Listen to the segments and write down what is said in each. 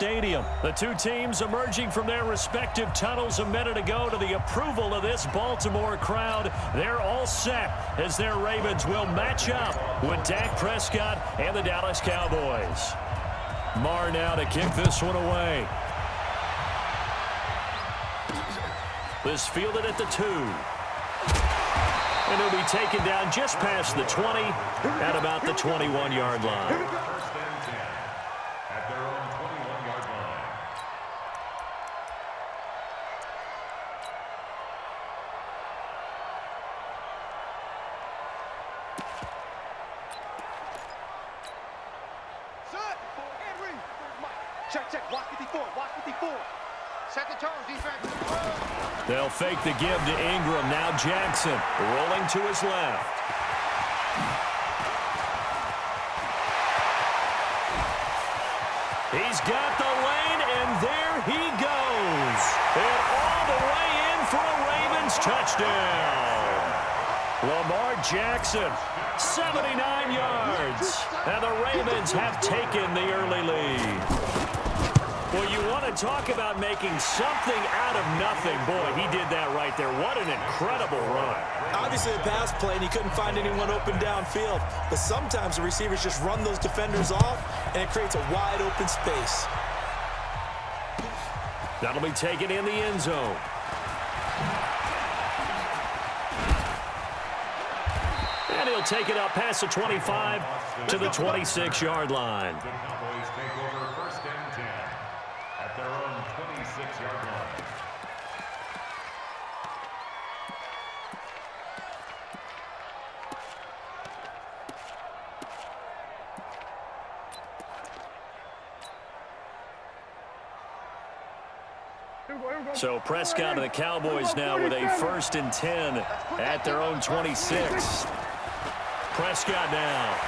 stadium. The two teams emerging from their respective tunnels a minute ago to the approval of this Baltimore crowd. They're all set as their Ravens will match up with Dak Prescott and the Dallas Cowboys. Marr now to kick this one away. This fielded at the 2. And it'll be taken down just past the 20 at about the 21-yard line. Check. Watch 54. Set the tone, defense. They'll fake the give to Ingram. Now Jackson rolling to his left. He's got the lane, and there he goes. And all the way in for a Ravens touchdown. Lamar Jackson, 79 yards. And the Ravens have taken the early lead. Well, you want to talk about making something out of nothing. Boy, he did that right there. What an incredible run. Obviously a pass play, and he couldn't find anyone open downfield. But sometimes the receivers just run those defenders off, and it creates a wide open space. That'll be taken in the end zone. And he'll take it up past the 25 to the 26-yard line. So Prescott and the Cowboys now with a 1st and 10 at their own 26. Prescott now.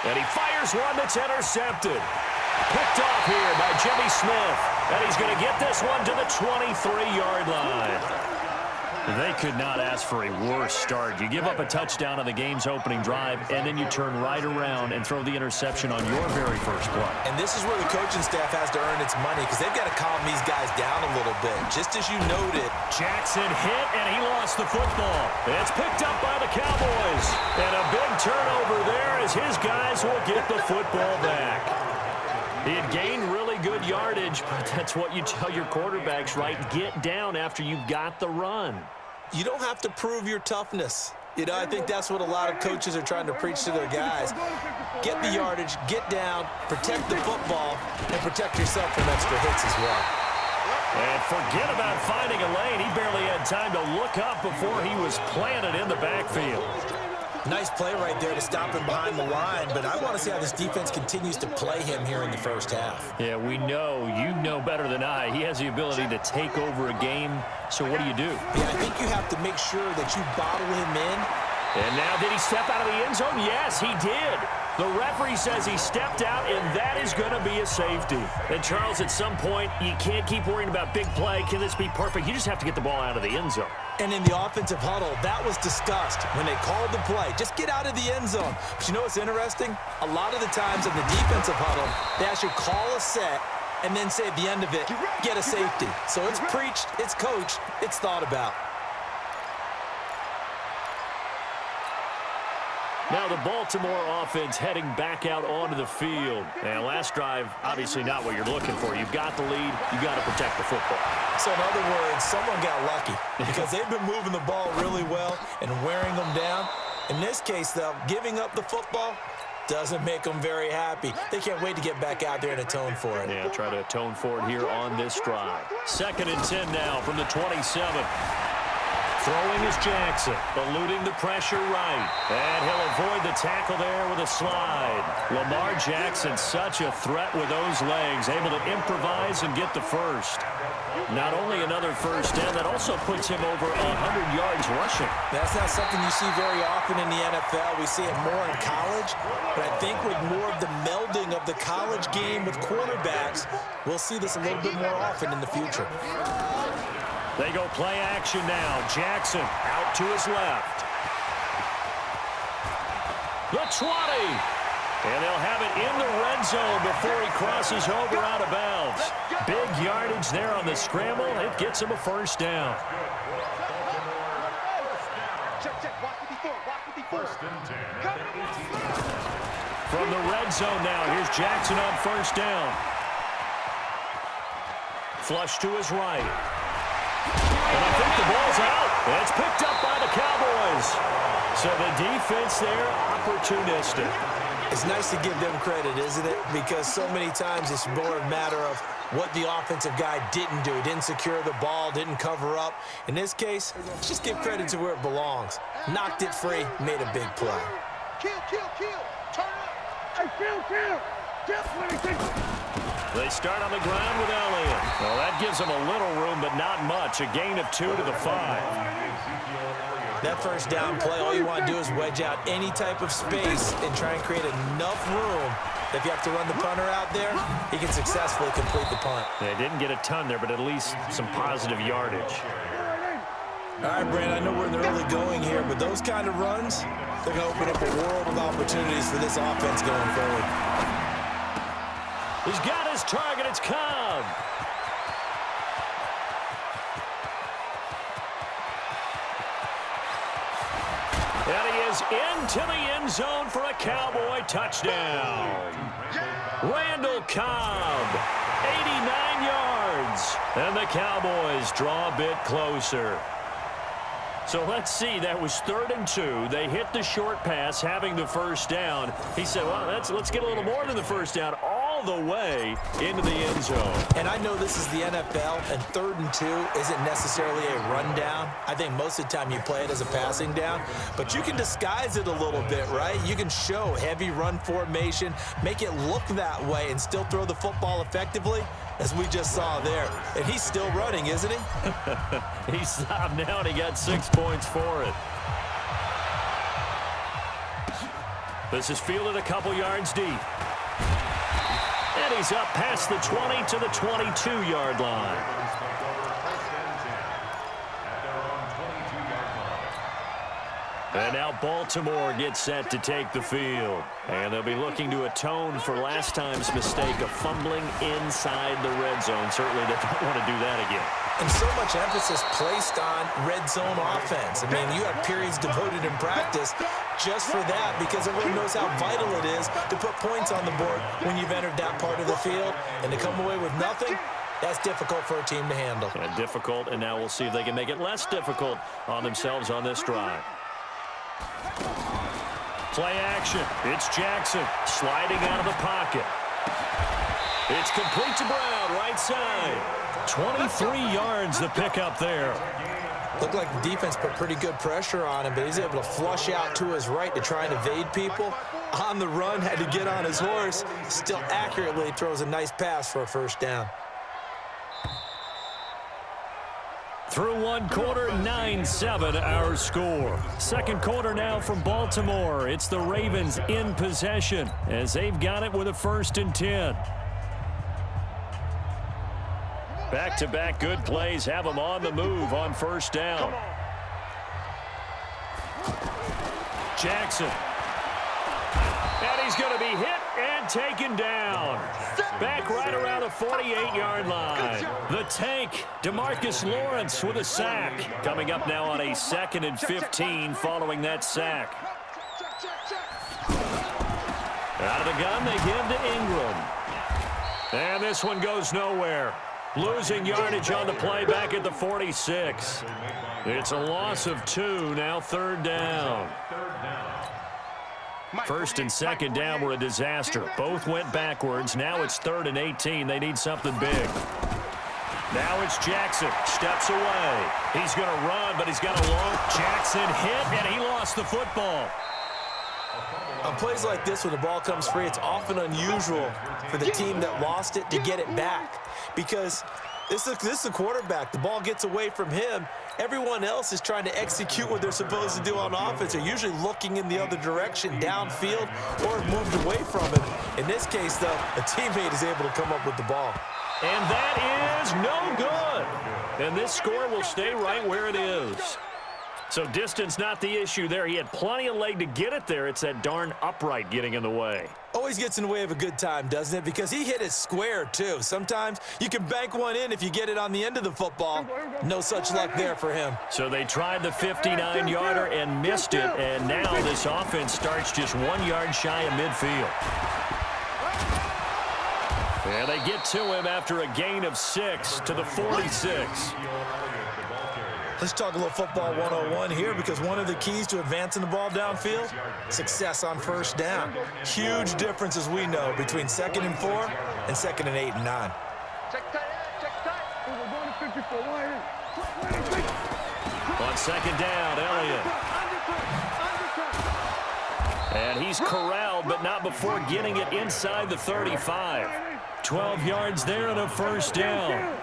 And he fires one that's intercepted. Picked off here by Jimmy Smith. And he's going to get this one to the 23-yard line. They could not ask for a worse start. You give up a touchdown on the game's opening drive, and then you turn right around and throw the interception on your very first play. And this is where the coaching staff has to earn its money, because they've got to calm these guys down a little bit. Just as you noted. Jackson hit, and he lost the football. It's picked up by the Cowboys. And a big turnover there as his guys will get the football back. He had gained really good yardage, but that's what you tell your quarterbacks, right? Get down after you've got the run. You don't have to prove your toughness. You know, I think that's what a lot of coaches are trying to preach to their guys. Get the yardage, get down, protect the football, and protect yourself from extra hits as well. And forget about finding a lane. He barely had time to look up before he was planted in the backfield. Nice play right there to stop him behind the line, but I want to see how this defense continues to play him here in the first half. Yeah, we know. You know better than I. He has the ability to take over a game, so what do? Yeah, I think you have to make sure that you bottle him in. And now, did he step out of the end zone? Yes, he did. The referee says he stepped out, and that is going to be a safety. And, Charles, at some point, you can't keep worrying about big play. Can this be perfect? You just have to get the ball out of the end zone. And in the offensive huddle, that was discussed when they called the play. Just get out of the end zone. But you know what's interesting? A lot of the times in the defensive huddle, they actually call a set and then say at the end of it, get a safety. So it's preached, it's coached, it's thought about. Now the Baltimore offense heading back out onto the field. And last drive, obviously not what you're looking for. You've got the lead. You've got to protect the football. So in other words, someone got lucky because they've been moving the ball really well and wearing them down. In this case, though, giving up the football doesn't make them very happy. They can't wait to get back out there and atone for it. Yeah, try to atone for it here on this drive. 2nd and 10 now from the 27. Throwing is Jackson, eluding the pressure right. And he'll avoid the tackle there with a slide. Lamar Jackson, such a threat with those legs, able to improvise and get the first. Not only another first down, that also puts him over 100 yards rushing. That's not something you see very often in the NFL. We see it more in college. But I think with more of the melding of the college game with quarterbacks, we'll see this a little bit more often in the future. They go play action now. Jackson out to his left. The 20. And they'll have it in the red zone before he crosses over out of bounds. Big yardage there on the scramble. It gets him a first down. From the red zone now, here's Jackson on first down. Flush to his right. And I think the ball's out. It's picked up by the Cowboys. So the defense there, opportunistic. It's nice to give them credit, isn't it? Because so many times it's more a matter of what the offensive guy didn't do. Didn't secure the ball, didn't cover up. In this case, let's just give credit to where it belongs. Knocked it free, made a big play. Kill. Turn up. Hey, kill. They start on the ground with Elliott. Well, that gives them a little room, but not much. A gain of 2 to the 5. That first down play, all you want to do is wedge out any type of space and try and create enough room that if you have to run the punter out there, he can successfully complete the punt. They didn't get a ton there, but at least some positive yardage. All right, Brand, I know we're in the early going here, but those kind of runs, they're going to open up a world of opportunities for this offense going forward. He's got his target. It's Cobb. And he is into the end zone for a Cowboy touchdown. Randall Cobb, 89 yards. And the Cowboys draw a bit closer. So let's see, that was 3rd and 2. They hit the short pass, having the first down. He said, well, let's get a little more than the first down, all the way into the end zone. And I know this is the NFL, and 3rd and 2 isn't necessarily a rundown. I think most of the time you play it as a passing down, but you can disguise it a little bit, right? You can show heavy run formation, make it look that way, and still throw the football effectively, as we just saw there. And he's still running, isn't he? He stopped now, and he got 6 points for it. This is fielded a couple yards deep. And he's up past the 20 to the 22-yard line. And now Baltimore gets set to take the field. And they'll be looking to atone for last time's mistake of fumbling inside the red zone. Certainly they don't want to do that again. And so much emphasis placed on red zone offense. I mean, you have periods devoted in practice just for that, because everyone knows how vital it is to put points on the board when you've entered that part of the field. And to come away with nothing, that's difficult for a team to handle. And difficult, and now we'll see if they can make it less difficult on themselves on this drive. Play action. It's Jackson sliding out of the pocket. It's complete to Brown, right side. 23 yards the pickup there. Looked like the defense put pretty good pressure on him, but he's able to flush out to his right to try and evade people. On the run, had to get on his horse. Still accurately throws a nice pass for a first down. Through one quarter, 9-7 our score. Second quarter now from Baltimore. It's the Ravens in possession as they've got it with a 1st and 10. Back-to-back good plays have them on the move on first down. Jackson. And he's going to be hit and taken down. Back right around the 48-yard line. The tank, DeMarcus Lawrence with a sack. Coming up now on a 2nd and 15 following that sack. Out of the gun, they give to Ingram. And this one goes nowhere. Losing yardage on the play back at the 46. It's a loss of 2, now 3rd down. 1st and 2nd down were a disaster. Both went backwards. Now it's 3rd and 18. They need something big. Now it's Jackson. Steps away. He's going to run, but he's got a long. Jackson hit, and he lost the football. On plays like this, when the ball comes free, it's often unusual for the team that lost it to get it back. Because this is a quarterback. The ball gets away from him. Everyone else is trying to execute what they're supposed to do on offense. They're usually looking in the other direction, downfield, or moved away from him. In this case, though, a teammate is able to come up with the ball. And that is no good. And this score will stay right where it is. So distance not the issue there. He had plenty of leg to get it there. It's that darn upright getting in the way. Always gets in the way of a good time, doesn't it? Because he hit it square, too. Sometimes you can bank one in if you get it on the end of the football. No such luck there for him. So they tried the 59-yarder and missed it, and now this offense starts just 1 yard shy of midfield. And they get to him after a gain of 6 to the 46. Let's talk a little football 101 here, because one of the keys to advancing the ball downfield, success on first down. Huge difference, as we know, between 2nd and 4 and 2nd and 8 and 9. On 2nd down, Elliott. And he's corralled, but not before getting it inside the 35. 12 yards there and a first down.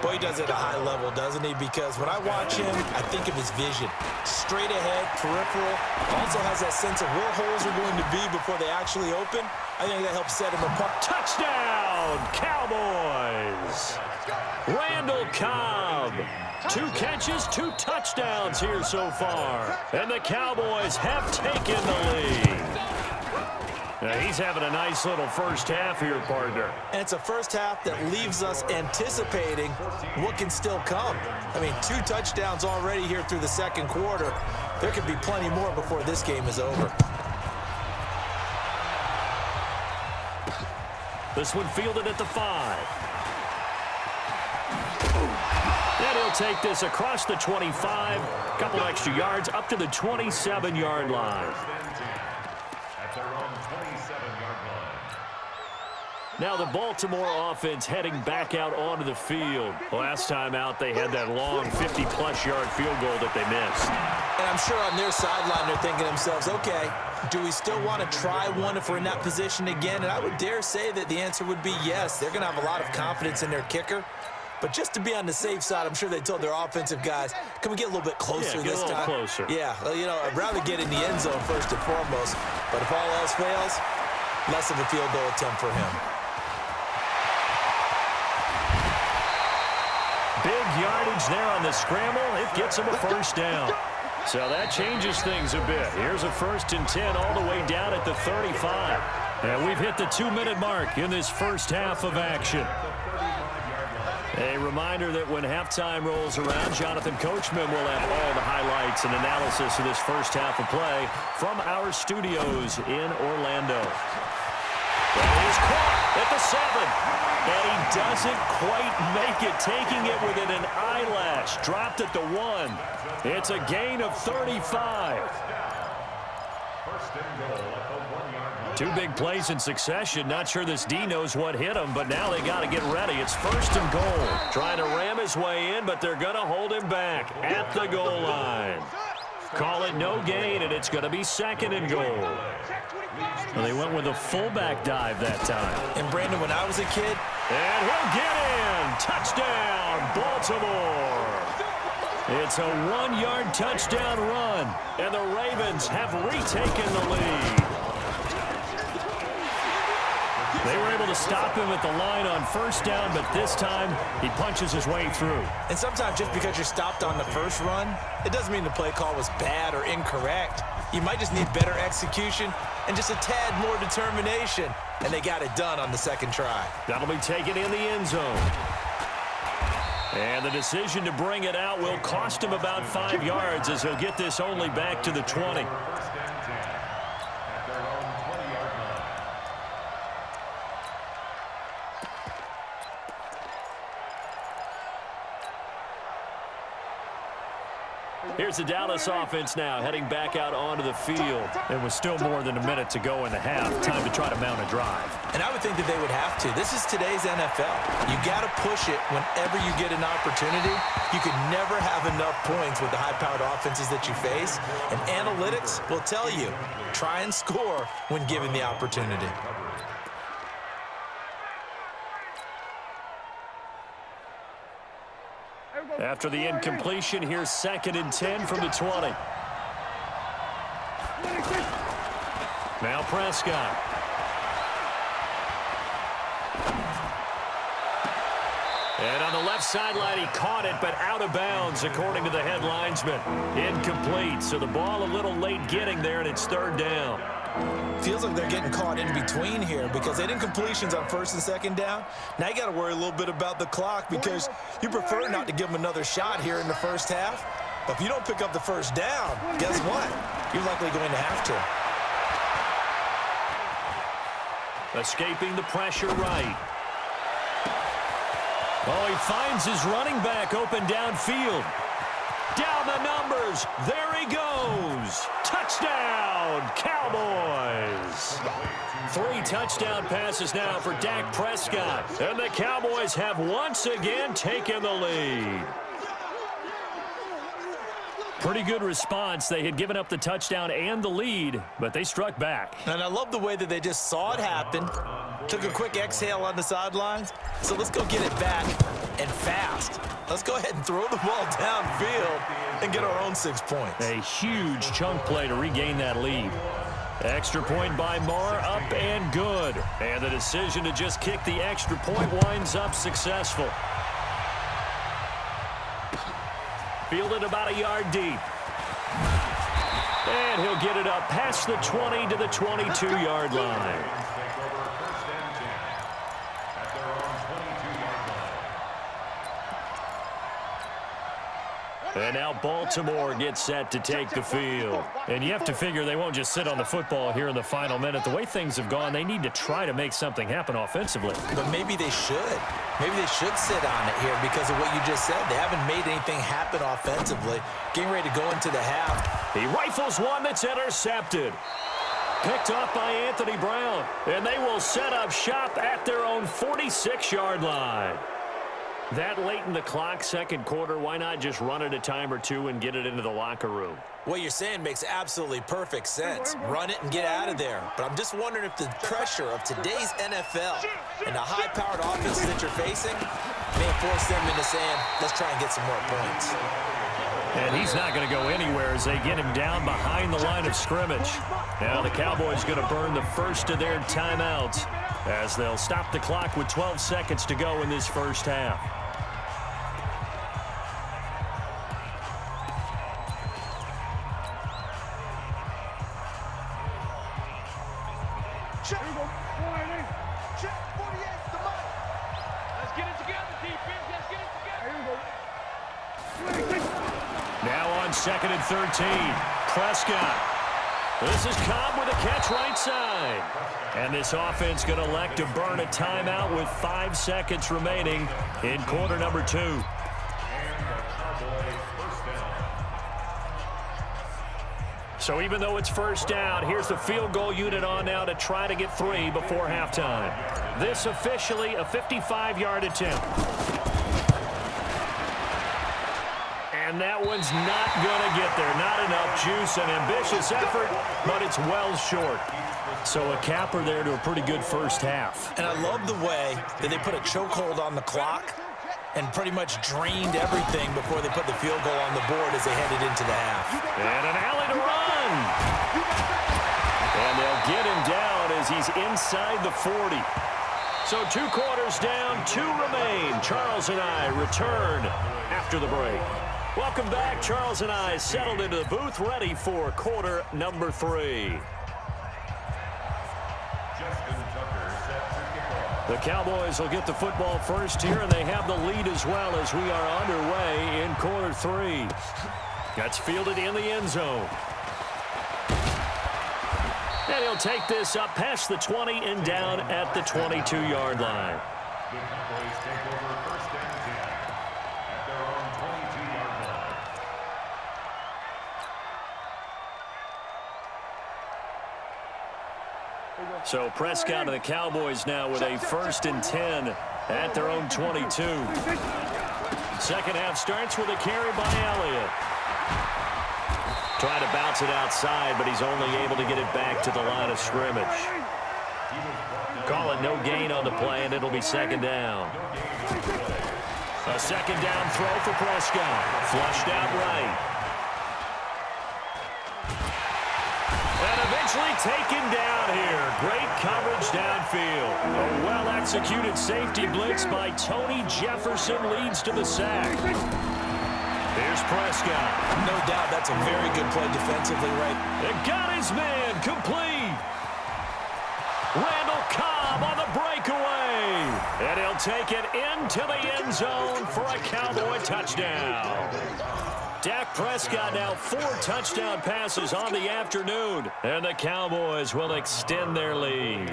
Boy, he does it at a high level, doesn't he? Because when I watch him, I think of his vision. Straight ahead, peripheral. Also has that sense of where holes are going to be before they actually open. I think that helps set him apart. Touchdown, Cowboys! Randall Cobb. 2 catches, 2 touchdowns here so far. And the Cowboys have taken the lead. Now he's having a nice little first half here, partner. And it's a first half that leaves us anticipating what can still come. I mean, 2 touchdowns already here through the second quarter. There could be plenty more before this game is over. This one fielded at the 5. And he'll take this across the 25. A couple extra yards up to the 27-yard line. Now the Baltimore offense heading back out onto the field. Last time out, they had that long 50-plus yard field goal that they missed. And I'm sure on their sideline they're thinking to themselves, okay, do we still want to try one if we're in that position again? And I would dare say that the answer would be yes. They're going to have a lot of confidence in their kicker. But just to be on the safe side, I'm sure they told their offensive guys, can we get a little bit closer this time? Closer. Yeah, well, you know, I'd rather get in the end zone first and foremost. But if all else fails, less of a field goal attempt for him. Big yardage there on the scramble. It gets him a first down. So that changes things a bit. Here's a 1st and 10 all the way down at the 35. And we've hit the 2-minute mark in this first half of action. A reminder that when halftime rolls around, Jonathan Coachman will have all the highlights and analysis of this first half of play from our studios in Orlando. And he's caught at the 7. And he doesn't quite make it, taking it within an eyelash. Dropped at the 1. It's a gain of 35. 2 big plays in succession. Not sure this D knows what hit him, but now they got to get ready. It's 1st and goal. Trying to ram his way in, but they're going to hold him back at the goal line. Call it no gain, and it's going to be 2nd and goal. Well, they went with a fullback dive that time. And, Brandon, when I was a kid... And he'll get in. Touchdown, Baltimore. It's a 1-yard touchdown run, and the Ravens have retaken the lead. They were able to stop him at the line on first down, but this time he punches his way through. And sometimes just because you're stopped on the first run, it doesn't mean the play call was bad or incorrect. You might just need better execution and just a tad more determination. And they got it done on the second try. That'll be taken in the end zone. And the decision to bring it out will cost him about 5 yards as he'll get this only back to the 20. Here's the Dallas offense now, heading back out onto the field. It was still more than a minute to go in the half. Time to try to mount a drive. And I would think that they would have to. This is today's NFL. You got to push it whenever you get an opportunity. You can never have enough points with the high-powered offenses that you face. And analytics will tell you, try and score when given the opportunity. After the incompletion, here's 2nd and 10 from the 20. Now Prescott. And on the left sideline, he caught it, but out of bounds, according to the head linesman. Incomplete, so the ball a little late getting there, and it's third down. Feels like they're getting caught in between here because they didn't completions on first and second down. Now you got to worry a little bit about the clock because you prefer not to give them another shot here in the first half. But if you don't pick up the first down, guess what? You're likely going to have to. Escaping the pressure right. Oh, he finds his running back open downfield. Down the numbers. There he goes. Touchdown, Cowboys. 3 touchdown passes now for Dak Prescott. And the Cowboys have once again taken the lead. Pretty good response. They had given up the touchdown and the lead, but they struck back. And I love the way that they just saw it happen, took a quick exhale on the sidelines. So let's go get it back and fast. Let's go ahead and throw the ball downfield and get our own 6 points. A huge chunk play to regain that lead. Extra point by Marr, up and good. And the decision to just kick the extra point winds up successful. Fielded about a yard deep. And he'll get it up past the 20 to the 22-yard line. And now Baltimore gets set to take the field. And you have to figure they won't just sit on the football here in the final minute. The way things have gone, they need to try to make something happen offensively. But maybe they should. Maybe they should sit on it here because of what you just said. They haven't made anything happen offensively. Getting ready to go into the half. He rifles one that's intercepted. Picked off by Anthony Brown. And they will set up shop at their own 46-yard line. That late in the clock, second quarter, why not just run it a time or two and get it into the locker room? What you're saying makes absolutely perfect sense. Run it and get out of there. But I'm just wondering if the pressure of today's NFL and the high-powered offenses that you're facing may force them into saying, let's try and get some more points. And he's not going to go anywhere as they get him down behind the line of scrimmage. Now the Cowboys going to burn the first of their timeouts as they'll stop the clock with 12 seconds to go in this first half. Check 48, the money. Let's get it together, defense. Let's get it together. Now on 2nd and 13, Prescott. This is Cobb with a catch right side. And this offense going to elect to burn a timeout with 5 seconds remaining in quarter number 2. So even though it's first down, here's the field goal unit on now to try to get 3 before halftime. This officially a 55-yard attempt. And that one's not going to get there. Not enough juice, an ambitious effort, but it's well short. So a capper there to a pretty good first half. And I love the way that they put a chokehold on the clock and pretty much drained everything before they put the field goal on the board as they headed into the half. And an alley to run. And they'll get him down as he's inside the 40. So 2 quarters down, 2 remain. Charles and I return after the break. Welcome back. Charles and I settled into the booth, ready for quarter number 3. The Cowboys will get the football first here, and they have the lead as well as we are underway in quarter 3. That's fielded in the end zone. And he'll take this up past the 20 and down at the 22-yard line. The Cowboys take over first and 10 at their own 22-yard line. So Prescott and the Cowboys now with a first and 10 at their own 22. Second half starts with a carry by Elliott. Trying to bounce it outside, but he's only able to get it back to the line of scrimmage. Call it no gain on the play, and it'll be second down. A second down throw for Prescott. Flushed out right. And eventually Savagely taken down here. Great coverage downfield. A well-executed safety blitz by Tony Jefferson leads to the sack. Here's Prescott. No doubt that's a very good play defensively, right? It got his man complete. Randall Cobb on the breakaway. And he'll take it into the end zone for a Cowboy touchdown. Dak Prescott now 4 touchdown passes on the afternoon. And the Cowboys will extend their lead.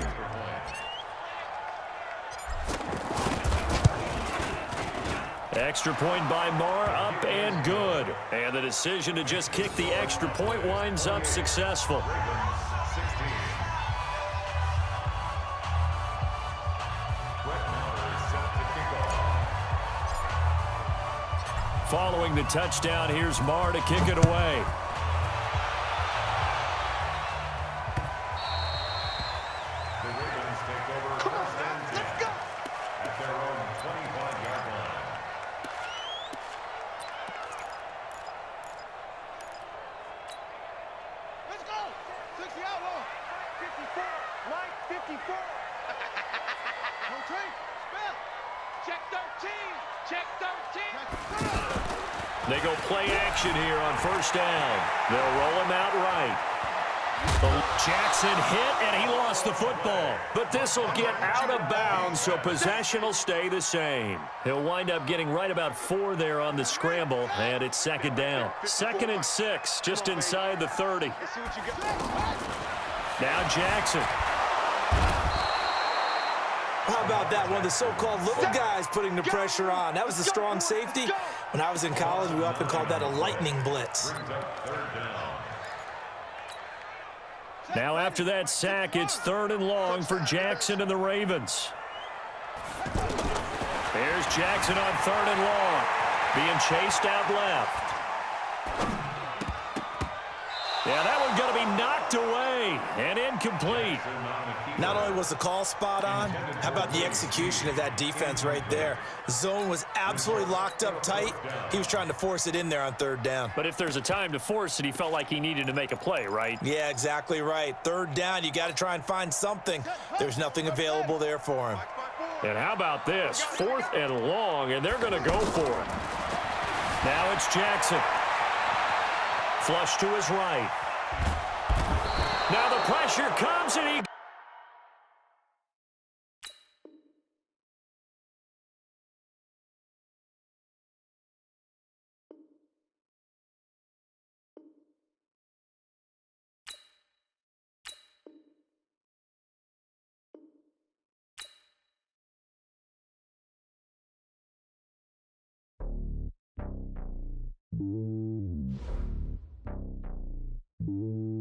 Extra point by Marr, up and good. And the decision to just kick the extra point winds up successful. Following the touchdown, here's Marr to kick it away. The Ravens take over first and 10 at their own 25-yard line. Let's go. 60 out long. 54. Line 54. No train. Spell. Check 13. Check 13. They go play action here on first down. They'll roll him out right. Jackson hit, and he lost the football. But this will get out of bounds, so possession will stay the same. He'll wind up getting right about 4 there on the scramble, and it's second down. 2nd and 6, just inside the 30. Now Jackson. How about that? One of the so-called little guys putting the pressure on. That was the strong safety. When I was in college, we often called that a lightning blitz. Now after that sack, it's 3rd and long for Jackson and the Ravens. There's Jackson on 3rd and long, being chased out left. Yeah, that one's going to be knocked away and incomplete. Not only was the call spot on, how about the execution of that defense right there? The zone was absolutely locked up tight. He was trying to force it in there on 3rd down. But if there's a time to force it, he felt like he needed to make a play, right? Yeah, exactly right. 3rd down, you got to try and find something. There's nothing available there for him. And how about this? 4th and long, and they're going to go for it. Now it's Jackson. Flush to his right. Now the pressure comes, and he... Mm-hmm.